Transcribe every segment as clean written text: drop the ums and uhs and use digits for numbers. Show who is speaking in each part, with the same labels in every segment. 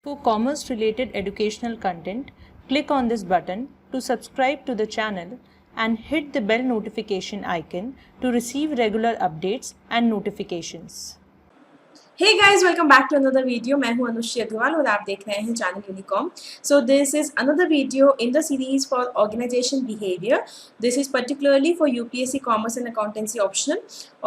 Speaker 1: For commerce related educational content, click on this button to subscribe to the channel and hit the bell notification icon to receive regular updates and notifications.
Speaker 2: Hey guys, welcome back to another video. मैं हूं अनुश्री अग्रवाल और आप देख रहे हैं channel Unicom. So this is another video in the series for organization behavior. This is particularly for UPSC Commerce and Accountancy optional.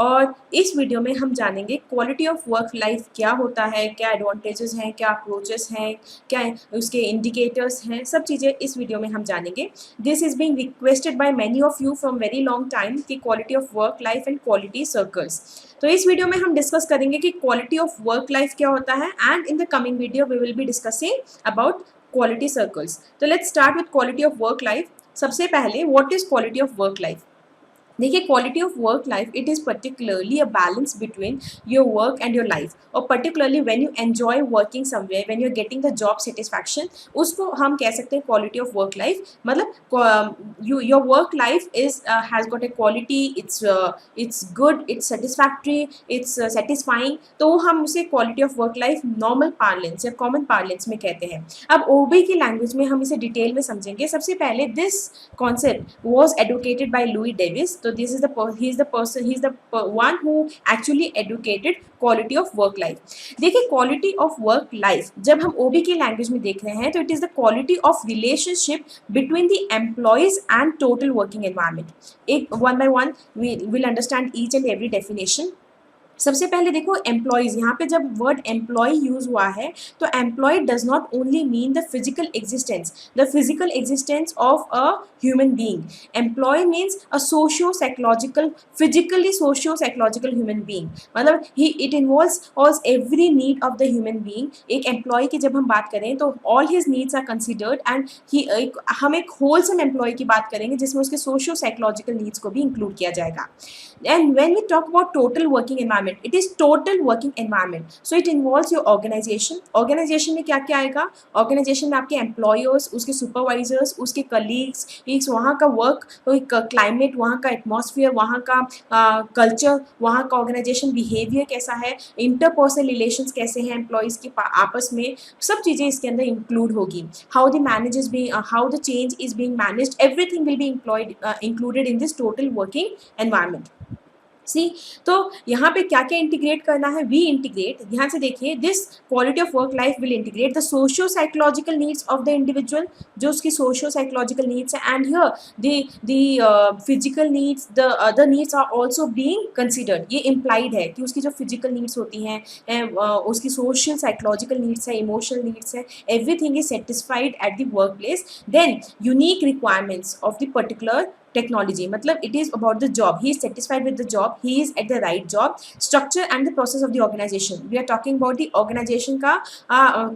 Speaker 2: और इस video में हम जानेंगे क्वालिटी ऑफ वर्क लाइफ क्या होता है, क्या एडवांटेजेस हैं, क्या अप्रोचेस हैं, क्या उसके इंडिकेटर्स हैं, सब चीज़ें इस वीडियो में हम जानेंगे. This is being requested by many of you from very long time कि quality of work life and quality circles. तो इस वीडियो में हम डिस्कस करेंगे कि क्वालिटी ऑफ वर्क लाइफ क्या होता है and in the coming video we will be discussing about quality circles. तो let's start with quality of work life. सबसे पहले what is quality of work life. देखिए, quality of work life it is particularly a balance between your work and your life, और particularly when you enjoy working somewhere, when you are getting the job satisfaction, उसको हम कह सकते हैं quality of work life. मतलब your work life is has got a quality, it's good, it's satisfactory, it's satisfying, तो हम उसे quality of work life normal parlance या कॉमन पार्लेंस में कहते हैं. अब ओबी की लैंग्वेज में हम इसे डिटेल में समझेंगे. सबसे पहले this concept was educated by Louis Davis. So he is the one who actually educated quality of work life. देखिए, quality of work life जब हम OB की लैंग्वेज में देख रहे हैं तो it is the quality of relationship between the employees and total working environment. एक one by one we will understand each and every definition. सबसे पहले देखो एम्प्लॉयज़. यहाँ पे जब वर्ड एम्प्लॉय यूज़ हुआ है तो employee does not only mean the physical existence of a human being. Employee means a physically socio psychological human being. मतलब it involves every need of the human being. एक employee की जब हम बात करें तो all his needs are considered and हम एक होलसम एम्प्लॉय की बात करेंगे जिसमें उसके सोशियो साइकोलॉजिकल नीड्स को भी इंक्लूड किया जाएगा. And when we talk about total working environment, it is total working environment. So it involves your organization. Organization में क्या क्या आएगा? Organization में आपके employers, उसके supervisors, उसके colleagues, वहाँ का work climate, वहाँ का atmosphere, वहाँ का culture, वहाँ का organization behavior कैसा है, interpersonal relations कैसे हैं employees के आपस में, सब चीज़ें इसके अंदर include होगी. How the change is being managed, everything will be included in this total working environment. सी, तो यहाँ पे क्या क्या इंटीग्रेट करना है. वी इंटीग्रेट, ध्यान से देखिए, this quality of work life will integrate the socio psychological needs of the individual, जो उसकी सोशियो साइकोलॉजिकल नीड्स है, and here the physical needs, the other needs are also being considered. ये implied है कि उसकी जो फिजिकल नीड्स होती हैं, उसकी सोशल साइकोलॉजिकल नीड्स है, इमोशनल नीड्स है, everything is satisfied at the work place. Then unique requirements of the particular technology, मतलब it is about the job, he is satisfied with the job, he is at the right job. Structure and the process of the organization, we are talking about the organization का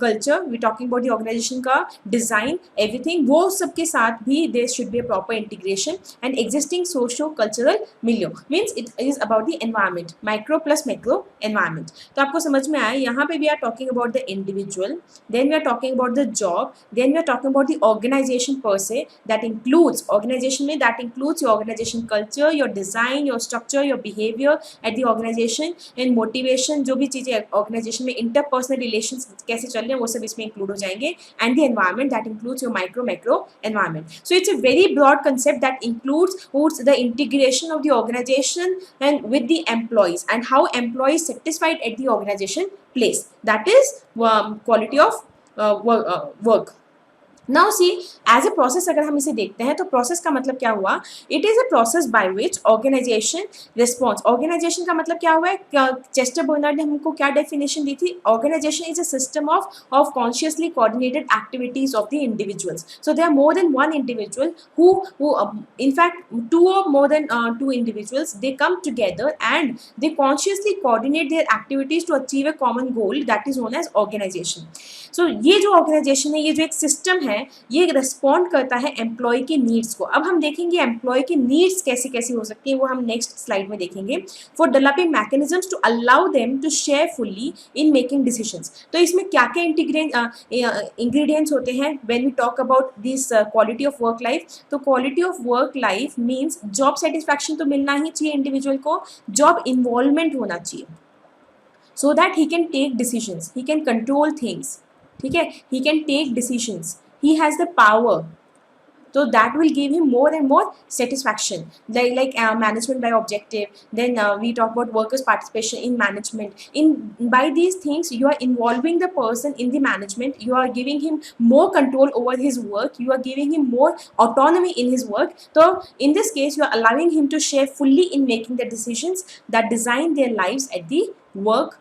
Speaker 2: culture, we are talking about the organization का design, everything, वो सबके साथ भी there should be a proper integration. And existing socio cultural milieu means it is about the environment, micro plus macro environment. तो आपको समझ में आया. यहाँ पे we are talking about the individual, then we are talking about the job, then we are talking about the organization per se, that includes organization में, that includes your organization culture, your design, your structure, your behavior at the organization, and motivation, जो भी चीज़ें organization में interpersonal relations कैसे चल रहे हैं वो सब इसमें include हो जाएंगे. And the environment, that includes your macro environment. So it's a very broad concept that includes the integration of the organization and with the employees, and how employees satisfied at the organization place. That is quality of work. Now see, as a process अगर हम इसे देखते हैं तो process का मतलब क्या हुआ. It is a process by which organization response. Organization का मतलब क्या हुआ है. चेस्टर बर्नर्ड ने हमको क्या डेफिनेशन दी थी. Organization is a system of consciously coordinated activities of the individuals. So there are more than one individual who in fact two or more than two individuals, they come together and they consciously coordinate their activities to achieve a common goal, that is known as organization. So ये जो organisation है, ये जो एक system है, ये respond करता है एम्प्लॉय की नीड्स को. अब हम देखेंगे एम्प्लॉय की नीड्स कैसी कैसी हो सकती हैं, वो हम नेक्स्ट स्लाइड में देखेंगे. For developing mechanisms to allow them to share fully in making decisions. तो इसमें क्या क्या इंग्रेडिएंट्स होते हैं when we talk about this quality of work life. तो quality of work life means job satisfaction तो मिलना ही चाहिए इंडिविजुअल को, जॉब इन्वॉल्वमेंट होना चाहिए, so that he can take decisions, he can control things. ठीक है, he can take decisions, he has the power, so that will give him more and more satisfaction, like management by objective. Then we talk about workers participation in management. In by these things you are involving the person in the management, you are giving him more control over his work, you are giving him more autonomy in his work. So in this case you are allowing him to share fully in making the decisions that design their lives at the workplace.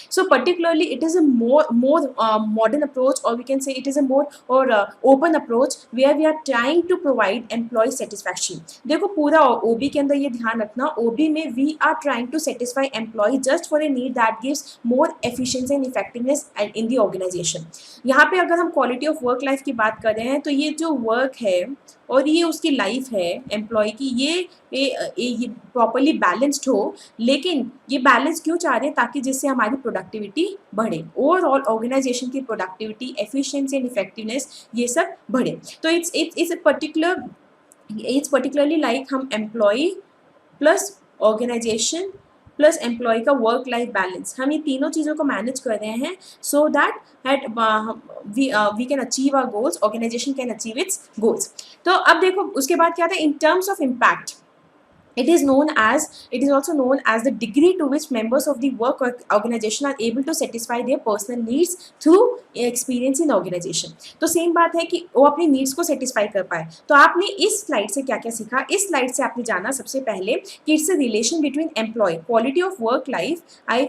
Speaker 2: So particularly it is a more modern approach, or we can say it is a more or open approach where we are trying to provide employee satisfaction. देखो पूरा OB के अंदर ये ध्यान रखना, OB में we are trying to satisfy employee just for a need that gives more efficiency and effectiveness in the organization. यहाँ पे अगर हम क्वालिटी ऑफ वर्क लाइफ की बात कर रहे हैं तो ये जो वर्क है और ये उसकी लाइफ है एम्प्लॉय की, ये प्रॉपरली बैलेंस्ड हो। लेकिन ये बैलेंस क्यों चाह रहे हैं? ताकि जिससे हमारी प्रोडक्टिविटी बढ़े, ओवरऑल ऑर्गेनाइजेशन की प्रोडक्टिविटी, एफिशिएंसी एंड इफेक्टिवनेस ये सब बढ़े। तो इट्स पर्टिकुलरली लाइक हम employ plus organization plus employ का वर्क लाइफ बैलेंस, हम ये तीनों चीज़ों को मैनेज कर रहे हैं so that we can achieve our goals, organization can achieve its goals. तो अब देखो उसके बाद क्या था, in terms of impact it is also known as the degree to which members of the work organization are able to satisfy their personal needs through experience in organization। तो same बात है कि वो अपनी नीड्स को satisfy कर पाए। तो आपने इस स्लाइड से क्या क्या सीखा? इस स्लाइड से आपने जाना सबसे पहले कि it's a relation between employ, quality of work life,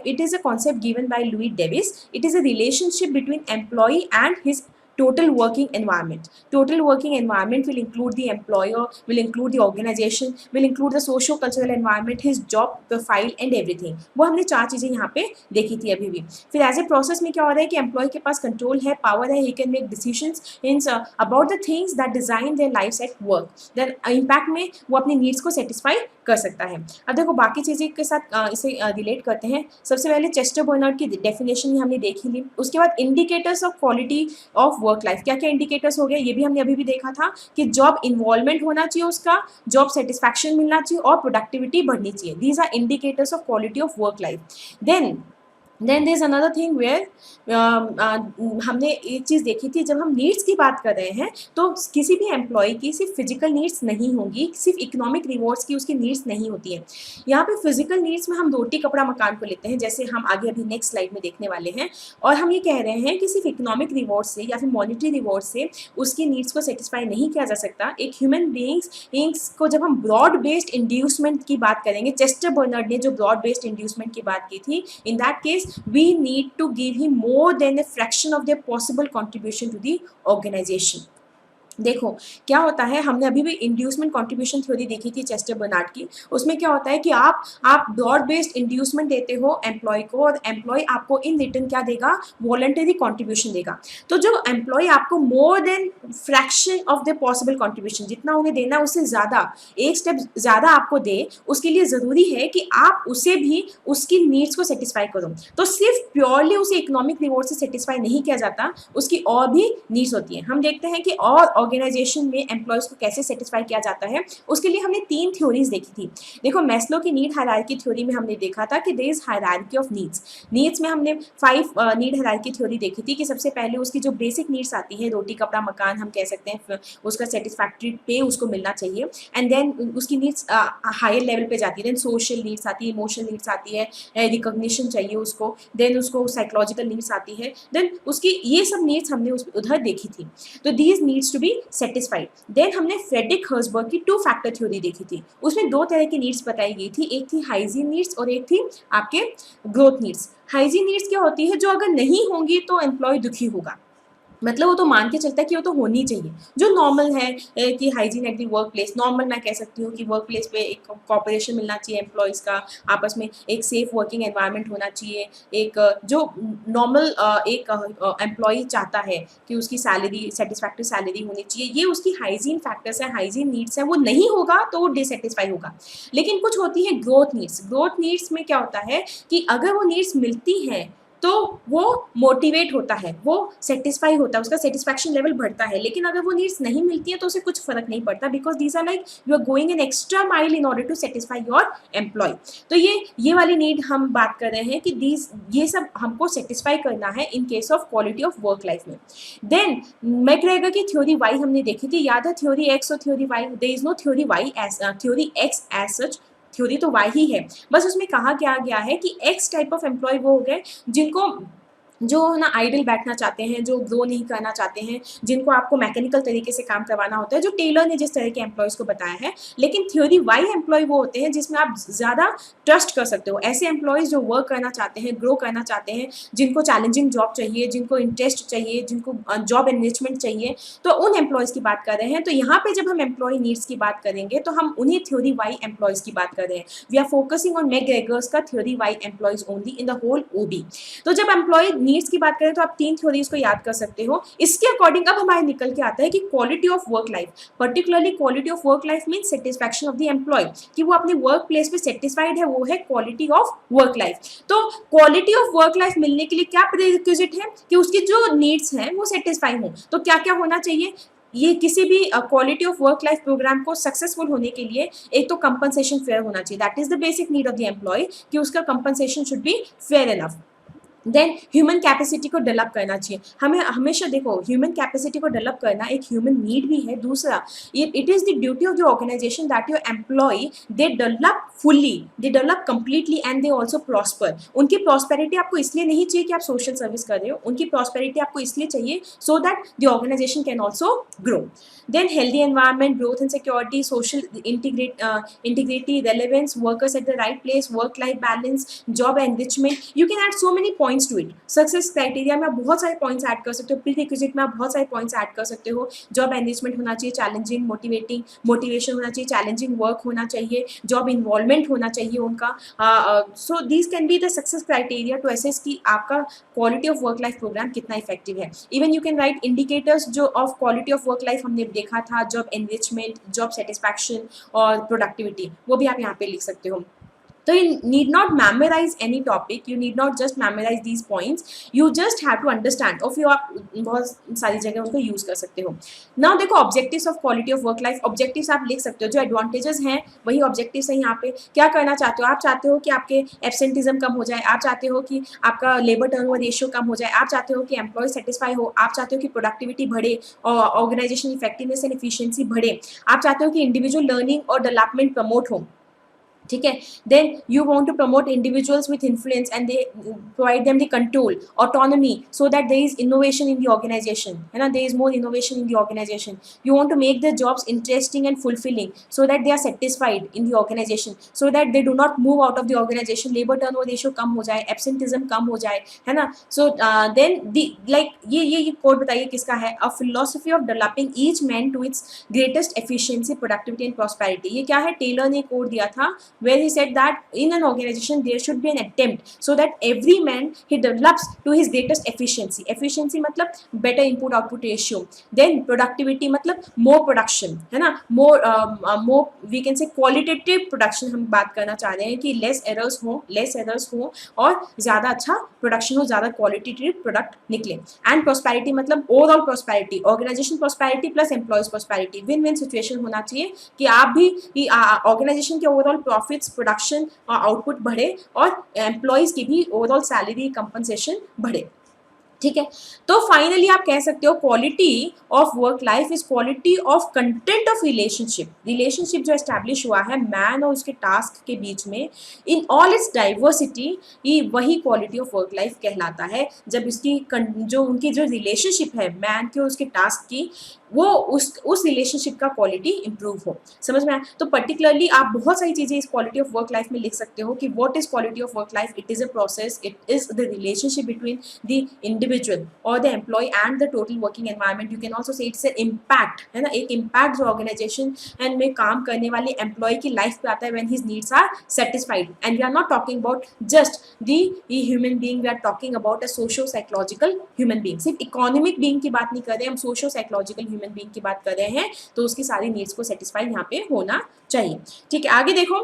Speaker 2: it is a concept given by Louis Davis. It is a relationship between employ and his total working environment. Total working environment will include the employer, will include the organization, will include the socio-cultural environment, his job profile and everything। वो हमने चार चीज़ें यहाँ पे देखी थी अभी भी। फिर एज ए प्रोसेस में क्या हो रहा है कि एम्प्लॉय के पास कंट्रोल है, पावर है, he can make decisions in about the things that design their lifes at work. Then impact में वो अपनी नीड्स को सेटिस्फाई कर सकता है। अब देखो बाकी चीज़ें के साथ इसे रिलेट करते हैं। सबसे पहले चेस्टर बर्नर्ड की डेफिनेशन हमने देख ही ली। उसके बाद indicators of quality of work life, क्या क्या इंडिकेटर्स हो गए ये भी हमने अभी भी देखा था कि जॉब इन्वॉल्वमेंट होना चाहिए, उसका जॉब सेटिस्फैक्शन मिलना चाहिए और प्रोडक्टिविटी बढ़नी चाहिए। These are indicators of quality of work life. Then there is another thing where हमने एक चीज़ देखी थी, जब हम नीड्स की बात कर रहे हैं तो किसी भी एम्प्लॉय की सिर्फ फिजिकल नीड्स नहीं होंगी, सिर्फ इकोनॉमिक रिवॉर्ड्स की उसकी नीड्स नहीं होती है। यहाँ पे फिजिकल नीड्स में हम रोटी कपड़ा मकान को लेते हैं, जैसे हम आगे अभी नेक्स्ट स्लाइड में देखने वाले हैं। और हम ये कह रहे हैं कि सिर्फ इकोनॉमिक रिवॉर्ड से या फिर मॉनिटरी रिवॉर्ड से उसकी नीड्स को सेटिस्फाई नहीं किया जा सकता। एक ह्यूमन बींग्स को जब हम ब्रॉड बेस्ड इंड्यूसमेंट की बात करेंगे, चेस्टर बर्नर्ड ने जो ब्रॉड बेस्ड इंड्यूसमेंट की बात की थी, in that case we need to give him more than a fraction of their possible contribution to the organization। देखो क्या होता है, हमने अभी भी इंड्यूसमेंट कंट्रीब्यूशन थ्योरी देखी थी चेस्टर बर्नार्ड की। उसमें क्या होता है कि आप ब्रॉड बेस्ड इंड्यूसमेंट देते हो एम्प्लॉय को और एम्प्लॉय आपको इन रिटर्न क्या देगा, वॉलंटरी कंट्रीब्यूशन देगा। तो जो एम्प्लॉय आपको more than fraction of the possible contribution, जितना उन्हें देना उससे ज़्यादा, एक स्टेप ज़्यादा आपको दे, उसके लिए ज़रूरी है कि आप उसे भी उसकी नीड्स को सेटिस्फाई करो। तो सिर्फ प्योरली उसे इकोनॉमिक रिवॉर्ड से सेटिस्फाई नहीं किया जाता, उसकी और भी नीड्स होती हैं। हम देखते हैं कि और ऑर्गेनाइजेशन में एम्प्लॉयज़ को कैसे सेटिस्फाई किया जाता है, उसके लिए हमने 3 थ्योरीज देखी थी। देखो मैस्लो की नीड हायरार्की थ्योरी में हमने देखा था कि there is hierarchy of needs में हमने 5 नीड हायरार्की थ्योरी देखी थी कि सबसे पहले उसकी जो बेसिक नीड्स आती है, रोटी कपड़ा मकान हम कह सकते हैं, उसका सेटिस्फैक्ट्री पे उसको मिलना चाहिए। एंड देन उसकी नीड्स हायर लेवल पे जाती है, देन सोशल नीड्स आती है, इमोशनल नीड्स आती है, रिकॉग्निशन चाहिए उसको, देन उसको साइकोलॉजिकल नीड्स आती है, देन उसकी ये सब नीड्स हमने उधर देखी थी। तो these needs to be satisfied. Then हमने फ्रेडरिक हर्सबर्ग की 2 फैक्टर थ्योरी देखी थी। उसमें 2 तरह की नीड्स बताई गई थी, एक थी हाइजीन नीड्स और एक थी आपके ग्रोथ नीड्स। हाइजीन नीड्स क्या होती है, जो अगर नहीं होंगी तो एम्प्लॉय दुखी होगा, मतलब वो तो मान के चलता है कि वो तो होनी चाहिए। जो नॉर्मल है कि hygiene at the work place, normal मैं कह सकती हूँ कि वर्क प्लेस पे एक कॉपरेशन मिलना चाहिए एम्प्लॉयज़ का, आपस में एक सेफ वर्किंग एनवायरनमेंट होना चाहिए, एक जो नॉर्मल एक एम्प्लॉय चाहता है कि उसकी सैलरी सेटिस्फैक्टरी सैलरी होनी चाहिए, ये उसकी हाइजीन फैक्टर्स हैं, हाइजीन नीड्स हैं। वो नहीं होगा तो वो डिससेटिस्फाई होगा। लेकिन कुछ होती है ग्रोथ नीड्स। ग्रोथ नीड्स में क्या होता है कि अगर वो नीड्स मिलती हैं तो वो मोटिवेट होता है, वो सेटिस्फाई होता है, उसका सेटिस्फैक्शन लेवल बढ़ता है। लेकिन अगर वो नीड्स नहीं मिलती है तो उसे कुछ फर्क नहीं पड़ता, because these are like you are going an extra mile in order to satisfy your employ. तो ये वाली नीड हम बात कर रहे हैं कि दीज ये सब हमको सेटिस्फाई करना है in case of quality of work life में। देन मैकग्रेगर की थ्योरी वाई हमने देखी थी, याद है थ्योरी एक्स और theory Y? There is no theory Y as theory X as such, theory तो वाई ही है, बस उसमें कहा क्या गया है कि एक्स टाइप ऑफ एम्प्लॉय वो हो गए जिनको जो है ना आइडल बैठना चाहते हैं, जो ग्रो नहीं करना चाहते हैं, जिनको आपको मैकेनिकल तरीके से काम करवाना होता है, जो टेलर ने जिस तरह के एम्प्लॉयज़ को बताया है। लेकिन थ्योरी वाई एम्प्लॉय वो होते हैं जिसमें आप ज़्यादा ट्रस्ट कर सकते हो, ऐसे एम्प्लॉयज़ जो वर्क करना चाहते हैं, ग्रो करना चाहते हैं, जिनको चैलेंजिंग जॉब चाहिए, जिनको इंटरेस्ट चाहिए, जिनको जॉब एनरिचमेंट चाहिए, तो उन एम्प्लॉयज़ की बात कर रहे हैं। तो यहाँ पे जब हम एम्प्लॉय नीड्स की बात करेंगे तो हम उन्हीं थ्योरी वाई एम्प्लॉयज़ की बात कर रहे हैं। We are focusing on McGregor's का theory Y employees only in the whole OB. तो जब एम्प्लॉय नीड्स की बात करें तो आप 3 थ्योरीज को याद कर सकते हो। इसके अकॉर्डिंग अब हमारे निकल के आता है कि quality of work life, particularly quality of work life means satisfaction of the employ, कि वो अपने वर्क प्लेस पे सेटिस्फाइड है, वो है क्वालिटी ऑफ वर्क लाइफ। तो क्वालिटी ऑफ वर्क लाइफ मिलने के लिए क्या प्रीरिक्विजिट है कि उसकी जो नीड्स हैं वो सेटिस्फाई हो। तो क्या क्या होना चाहिए? ये किसी भी quality of work life program को सक्सेसफुल होने के लिए एक तो कंपनसेशन फेयर होना चाहिए, that is the basic need of the employ, कि उसका compensation should be fair enough. Then human capacity को डेवलप करना चाहिए। हमें हमेशा देखो, ह्यूमन कैपेसिटी को डेवलप करना एक ह्यूमन नीड भी है। दूसरा, it is the duty of the organization that your employ they develop fully, they develop completely and they also prosper. उनकी प्रॉस्पेरिटी आपको इसलिए नहीं चाहिए कि आप सोशल सर्विस कर रहे हो, उनकी प्रॉस्पेरिटी आपको इसलिए चाहिए so that the organization can also grow. Then healthy environment, growth and security, social integrity, relevance, workers at the right place, work-life balance, job enrichment. You can add so many points to it. Success criteria में आप बहुत सारे points add कर सकते हो, prerequisite में आप बहुत सारे points add कर सकते हो। Job enrichment होना चाहिए, challenging, motivation होना चाहिए, challenging work होना चाहिए, job involvement होना चाहिए उनका। So these can be the success criteria to assess कि आपका quality of work life program कितना effective है। Even you can write indicators जो of quality of work life हमने देखा था, जॉब एनरिचमेंट, जॉब सेटिस्फैक्शन और प्रोडक्टिविटी, वो भी आप यहाँ पे लिख सकते हो। तो you need not memorize any topic, you need not just memorize these points, you just have to understand और फिर आप बहुत सारी जगह उनको यूज कर सकते हो। नाउ देखो objectives of quality of work life, objectives आप लिख सकते हो, जो एडवांटेजेस हैं वही ऑब्जेक्टिव्स हैं यहाँ पे। क्या करना चाहते हो? आप चाहते हो कि आपके एब्सेंटिज्म कम हो जाए, आप चाहते हो कि आपका लेबर टर्नओवर रेशियो कम हो जाए, आप चाहते हो कि एम्प्लॉय सेटिस्फाई हो, आप चाहते हो कि प्रोडक्टिविटी बढ़े और ऑर्गेनाइजेशन इफेक्टिवनेस एंड एफिशिएंसी बढ़े, आप चाहते हो कि इंडिविजुअल लर्निंग और डेवलपमेंट प्रमोट हो, ठीक है। Then you want to promote individuals with influence and they provide them the control, autonomy, so that there is innovation in the organization, है ना, there is more innovation in the organization. You want to make the jobs interesting and fulfilling so that they are satisfied in the organization, so that they do not move out of the organisation, labour turnover ratio कम हो जाए, absenteeism कम हो जाए, है ना। So then like ये quote बताइए किसका है? A philosophy of developing each man to its greatest efficiency, productivity and prosperity. ये क्या है? टेलर ने कोड दिया था, where he said that in an organization there should be an attempt so that every man he develops to his greatest efficiency. Efficiency मतलब better input output ratio. Then productivity मतलब more production, है ना, more we can say qualitative production हम बात करना चाह रहे हैं कि less errors हो और ज़्यादा अच्छा production हो, ज़्यादा qualitative product निकले। And prosperity मतलब overall prosperity, organization prosperity plus employees prosperity, win-win situation होना चाहिए कि आप भी ऑर्गेनाइजेशन के ओवरऑल प्रॉफिट्स, प्रोडक्शन और आउटपुट बढ़े और एम्प्लॉयज की भी ओवरऑल सैलरी कंपनसेशन बढ़े, ठीक है। तो फाइनली आप कह सकते हो quality of work life is quality of content of relationship जो एस्टैब्लिश हुआ है मैन और उसके टास्क के बीच में इन ऑल इट्स डाइवर्सिटी, ये वही क्वालिटी ऑफ वर्क लाइफ कहलाता है। जब इसकी जो उनकी जो रिलेशनशिप है मैन की और उसके टास्क की, वो उस रिलेशनशिप का क्वालिटी इंप्रूव हो। समझ में आया? तो पर्टिकुलरली आप बहुत सारी चीज़ें इस क्वालिटी ऑफ वर्क लाइफ में लिख सकते हो कि what is quality of work life. It is a process, it is the relationship between the individual और the employee and the total working environment. You can also say it's an impact, है ना, एक impact जो organisation and में काम करने वाले employ की लाइफ पे आता है when his needs are satisfied. And we are not talking about just the human being, we are talking about a socio psychological human being. सिर्फ इकोनॉमिक बीइंग की बात नहीं कर रहे, हम सोशो साइकोलॉजिकल ह्यूमन बीइंग की बात कर रहे हैं, तो उसकी सारी नीड्स को सेटिस्फाई यहाँ पे होना चाहिए, ठीक है। आगे देखो,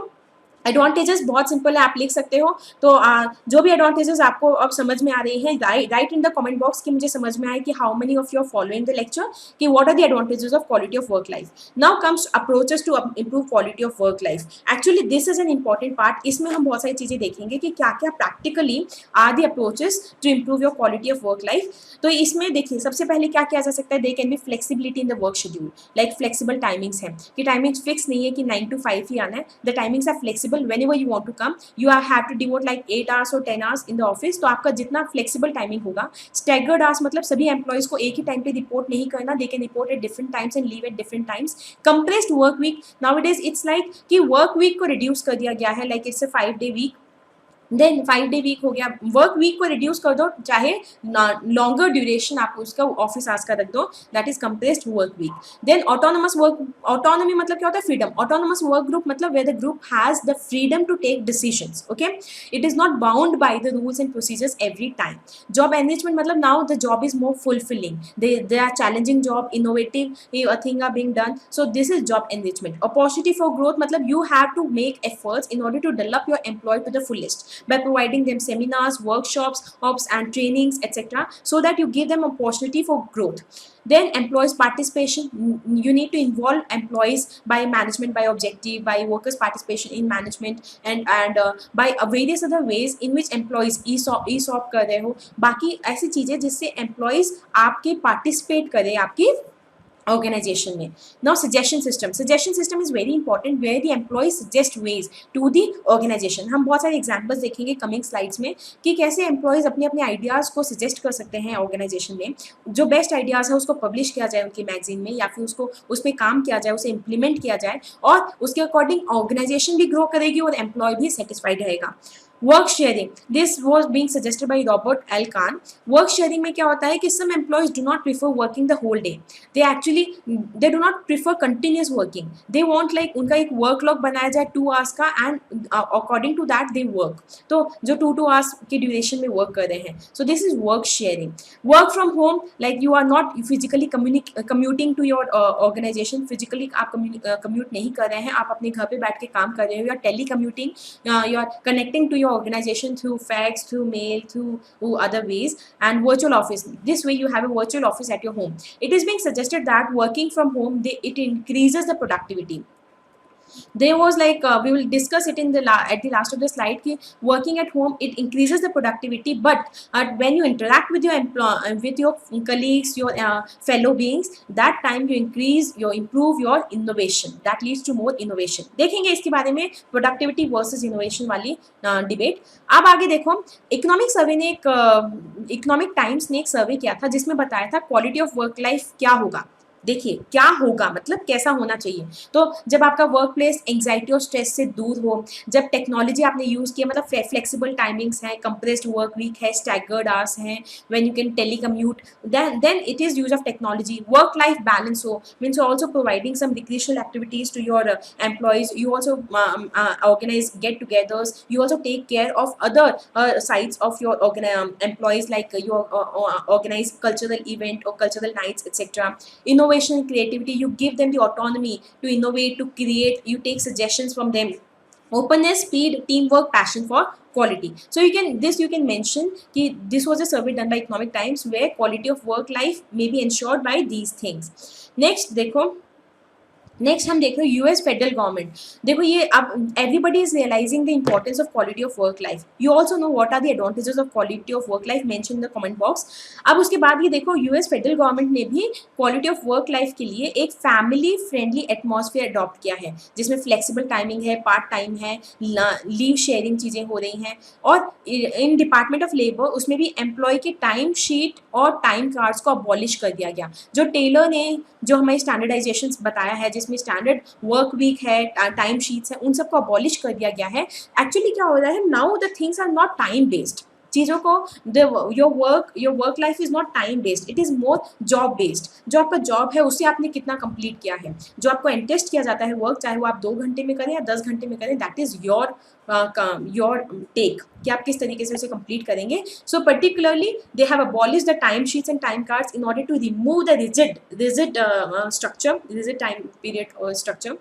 Speaker 2: एडवांटेजेस बहुत सिंपल है, आप लिख सकते हो। तो जो भी एडवांटेजेस आपको अब समझ में आ रही हैं, right in the comment box कि मुझे समझ में आए कि how many of you are following the lecture, कि what are the advantages of quality of work life. Now comes approaches to improve quality of work life. Actually this is an important part. इसमें हम बहुत सारी चीजें देखेंगे कि क्या क्या practically are the approaches to improve your quality of work life. तो इसमें देखिए सबसे पहले क्या किया जा सकता है, they can be flexibility in the work schedule, like flexible timings है कि टाइमिंग्स फिक्स नहीं है कि 9 to 5 ही आना है। The timings are flexible, whenever you want to come you have to devote like 8 hours or 10 hours in the office। तो आपका जितना फ्लेक्सिबल टाइमिंग होगा। स्टैगर्ड आवर्स मतलब सभी एम्प्लॉइज को एक ही टाइम पे रिपोर्ट नहीं करना, they can report at different times and leave at different times. Compressed work week, nowadays it's like कि वर्क वीक को रिड्यूस कर दिया गया है, like it's a 5-day week, then 5-day week हो गया। वर्क वीक को रिड्यूस कर दो, चाहे लॉन्गर ड्यूरेशन आप उसका ऑफिस आवर्स का रख दो, that is compressed work week. Then autonomous work, autonomy मतलब क्या होता है, फ्रीडम। ऑटोनोमस वर्क ग्रुप मतलब where the group has the freedom to take decisions, okay, it is not bound by the rules and procedures every time. Job enrichment मतलब now the job is more fulfilling, they are challenging job, innovative thing are being done, so this is job enrichment. Opportunity for growth मतलब you have to make efforts in order to develop your employee to the fullest by providing them seminars, workshops, ops and trainings, etc., so that you give them opportunity for growth. Then employees participation, you need to involve employees by management, by objective, by workers participation in management, and by various other ways in which employees ESOP कर रहे हो, बाकी ऐसी चीजें जिससे employees आपके participate करें आपकी organization में। Now suggestion system is very important where the employees suggest ways to the organization। हम बहुत सारे एग्जांपल्स देखेंगे कमिंग स्लाइड्स में कि कैसे एम्प्लॉयज अपने अपने आइडियाज को सजेस्ट कर सकते हैं ऑर्गेनाइजेशन में। जो बेस्ट आइडियाज है उसको पब्लिश किया जाए उनकी मैगजीन में, या फिर उसको उस पर काम किया जाए, उसे इम्प्लीमेंट किया जाए, और उसके अकॉर्डिंग ऑर्गेनाइजेशन भी ग्रो करेगी और एम्प्लॉय भी सेटिस्फाइड रहेगा। Work sharing, this was being suggested by Robert L Kahn. Work sharing में क्या होता है कि some employees do not prefer working the whole day, they actually they do not prefer continuous working, they want like उनका एक work log बनाया जाए 2 hours का, and according to that they work. तो जो 2 hours के ड्यूरेशन में work कर रहे हैं, so this is work sharing. Work from home, like you are not physically commuting to your organization, physically आप कम्यूट नहीं कर रहे हैं, आप अपने घर पे बैठ के काम कर रहे हो, you are telecommuting, you are connecting to your organization through fax, through mail, through other ways, and virtual office. This way you have a virtual office at your home. It is being suggested that working from home, it increases the productivity. There was like we will discuss it in the at the last of the slide ki working at home it increases the productivity, but when you interact with your with your colleagues, your fellow beings, that time you improve your innovation, that leads to more innovation। देखेंगे इसके बारे में productivity versus innovation वाली debate. अब आगे देखो, economic survey ने एक इकोनॉमिक टाइम्स ने एक सर्वे किया था जिसमें बताया था क्वालिटी ऑफ वर्क लाइफ क्या होगा। देखिए क्या होगा मतलब कैसा होना चाहिए। तो जब आपका वर्क प्लेस एंग्जाइटी और स्ट्रेस से दूर हो, जब टेक्नोलॉजी आपने यूज़ किया, मतलब फ्लेक्सिबल टाइमिंग्स हैं, कंप्रेस्ड वर्क वीक है, स्टैगर्ड आवर्स हैं, when you can telecommute, then it is use of technology. Work life balance हो, means also providing some recreational activities to your employees, you also organize get-togethers, you also take care of other sides of your employees, like you organize cultural event or cultural nights, etc. Innovation and creativity, you give them the autonomy to innovate, to create, you take suggestions from them. Openness, speed, teamwork, passion for quality. So you can mention कि this was a survey done by Economic Times where quality of work life may be ensured by these things. Next देखो, next हम देख रहे हैं US federal government. देखो ये अब everybody is realising the importance of quality of work life. You also know what are the advantages of quality of work life, mention in the comment box. अब उसके बाद ये देखो यूएस फेडरल गवर्नमेंट ने भी क्वालिटी ऑफ वर्क लाइफ के लिए एक फैमिली फ्रेंडली एटमॉस्फेयर अडॉप्ट किया है, जिसमें फ्लेक्सिबल टाइमिंग है, पार्ट टाइम है, लीव शेयरिंग चीज़ें हो रही हैं। और इन डिपार्टमेंट ऑफ लेबर उसमें भी एम्प्लॉय के टाइम शीट और टाइम कार्ड्स को अबॉलिश कर दिया गया। जो टेलर ने जो हमें स्टैंडर्डाइजेशन बताया है, जिसमें स्टैंडर्ड वर्क वीक है, टाइम शीट्स है, उन सबको अबॉलिश कर दिया गया है। एक्चुअली क्या हो रहा है, now the things are not time based. चीज़ों को your work life is not time based, it is more job based. जो आपका जॉब है उससे आपने कितना कंप्लीट किया है, जो आपको इंटरेस्ट किया जाता है वर्क, चाहे वो आप 2 घंटे में करें या 10 घंटे में करें, दैट इज़ योर टेक कि आप किस तरीके से उसे कंप्लीट करेंगे। So particularly they have abolish the time sheets and time cards in order to remove the rigid structure, rigid time period structure.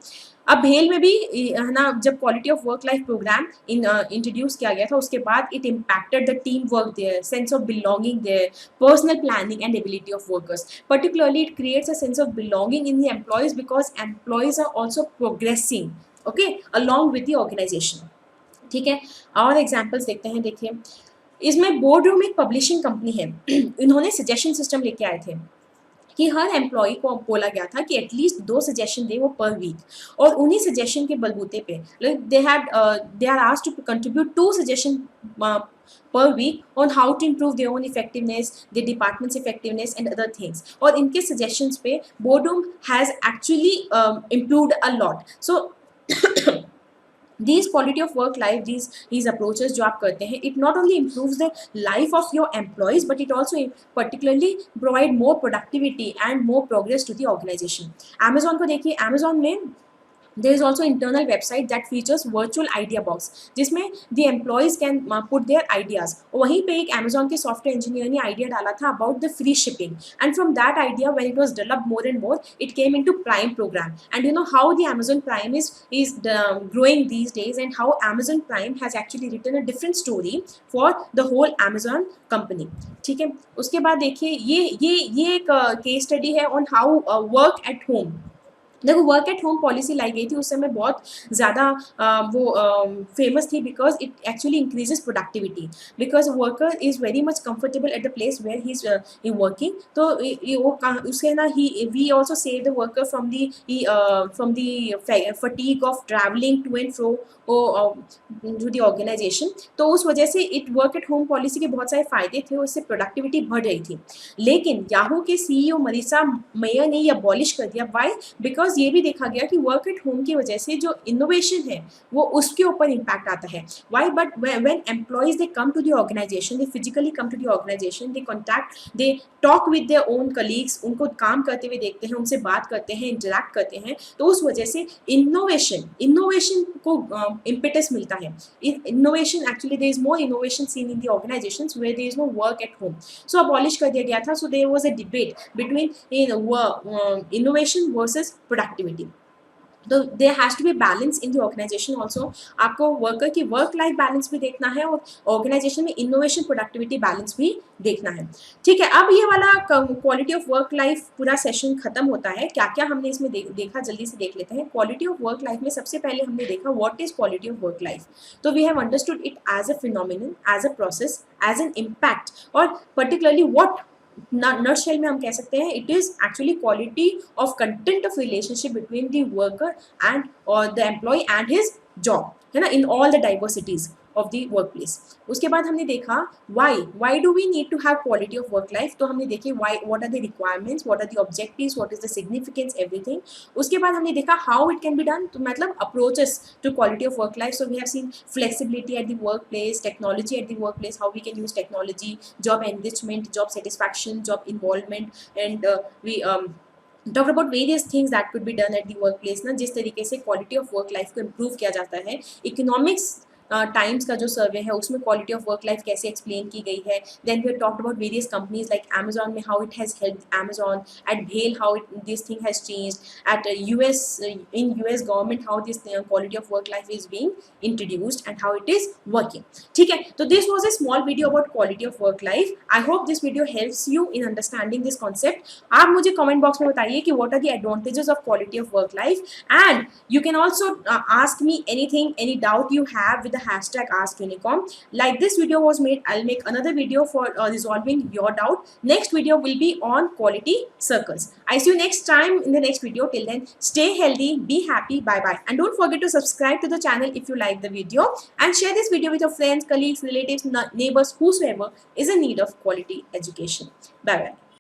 Speaker 2: अब भेल में भी है ना, जब quality of work life program introduce किया गया था उसके बाद it impacted the team work there, sense of belonging there, personal planning and ability of workers. Particularly it creates a sense of belonging in the employees because employees are also progressing, okay, along with the organization. ठीक है, और examples देखते हैं. देखिए इसमें board room एक publishing company है. इन्होंने सजेशन सिस्टम लेके आए थे कि हर एम्प्लॉय को बोला गया था कि एटलीस्ट 2 सजेशन दे वो पर वीक, और उन्हीं सजेशन के बलबूते पे they are asked to contribute 2 suggestion per week on how to improve their own effectiveness, their department's effectiveness and other things. और इनके suggestions पे boardroom has actually improved a lot. So these quality of work life, these approaches जो आप करते हैं, it not only improves the life of your employees but it also particularly provide more productivity and more progress to the organization. Amazon को देखिए, Amazon में there is also internal website that features virtual idea box जिसमें the employees can put their ideas. वहीं पे एक Amazon के software engineer ने idea डाला था about the free shipping, and from that idea when it was developed more and more it came into Prime program. And you know how the Amazon Prime is growing these days, and how Amazon Prime has actually written a different story for the whole Amazon company. ठीक है, उसके बाद देखिए ये एक case study है on how work at home. देखो work at home policy लाई गई थी उस समय बहुत ज़्यादा वो फेमस थी because it actually increases productivity, because worker is very much comfortable at the place where he is working. तो वो उसके ना ही we also save the worker from the fatigue of travelling to and fro to the organisation. तो उस वजह से it work at home policy के बहुत सारे फायदे थे, उससे प्रोडक्टिविटी बढ़ रही थी. लेकिन याहू के CEO मरीसा मेयर ने ये अबॉलिश कर दिया. वाई? बिकॉज ये भी देखा गया कि वर्क एट होम की वजह से जो इनोवेशन है वो उसके ऊपर इम्पैक्ट आता है. Why? But when employees they come to the organization, they physically come to the organization, they contact, they talk with their own colleagues, उनको काम करते हुए देखते हैं, उनसे बात करते हैं, इंटरैक्ट करते हैं, तो उस वजह से इनोवेशन को impetus मिलता है. Innovation actually there is more innovation seen in the organizations where there is no work at home. So abolish कर दिया गया था. So there was a debate between innovation versus productivity. तो there has to be balance in the organization also. आपको worker की work life balance भी देखना है और ऑर्गेनाइजेशन में इनोवेशन प्रोडक्टिविटी बैलेंस भी देखना है. ठीक है, अब ये वाला क्वालिटी ऑफ वर्क लाइफ पूरा सेशन खत्म होता है. क्या क्या हमने इसमें देखा जल्दी से देख लेते हैं. क्वालिटी ऑफ वर्क लाइफ में सबसे पहले हमने देखा what is quality of work life. तो we have understood it as a phenomenon, as a process, as an impact, और पर्टिकुलरली व्हाट नटशेल में हम कह सकते हैं it is actually quality of content of relationship between the worker and और the employee and his job, है ना, in all the diversities of the work place. उसके बाद हमने देखा why do we need to have quality of work life. तो हमने देखे what are the requirements, what are the objectives, what is the significance, everything. उसके बाद हमने देखा how it can be done, तो मतलब approaches to quality of work life. So we have seen flexibility at the work place, technology at the work place, how we can use technology, job enrichment, job satisfaction, job involvement, and we talk about various things that could be done at the work place ना, जिस तरीके से quality of work life को improve किया जाता है. Economics times का जो सर्वे है उसमें क्वालिटी ऑफ वर्क लाइफ कैसे एक्सप्लेन की गई है. Then we talked about various companies like Amazon में how it has helped Amazon, at भेल how this thing has changed, at US government how this quality of work life is being introduced and how it is working. ठीक है, तो this was a small video about quality of work life. I hope this video helps you in understanding this concept. आप मुझे comment box में बताइए कि what are the advantages of quality of work life, and you can also ask me anything, any doubt you have with the hashtag #AskUnicom. Like this video was made, I'll make another video for resolving your doubt. Next video will be on quality circles. I see you next time in the next video. Till then, stay healthy, be happy, bye bye, and don't forget to subscribe to the channel if you like the video, and share this video with your friends, colleagues, relatives, neighbors, whosoever is in need of quality education. Bye bye.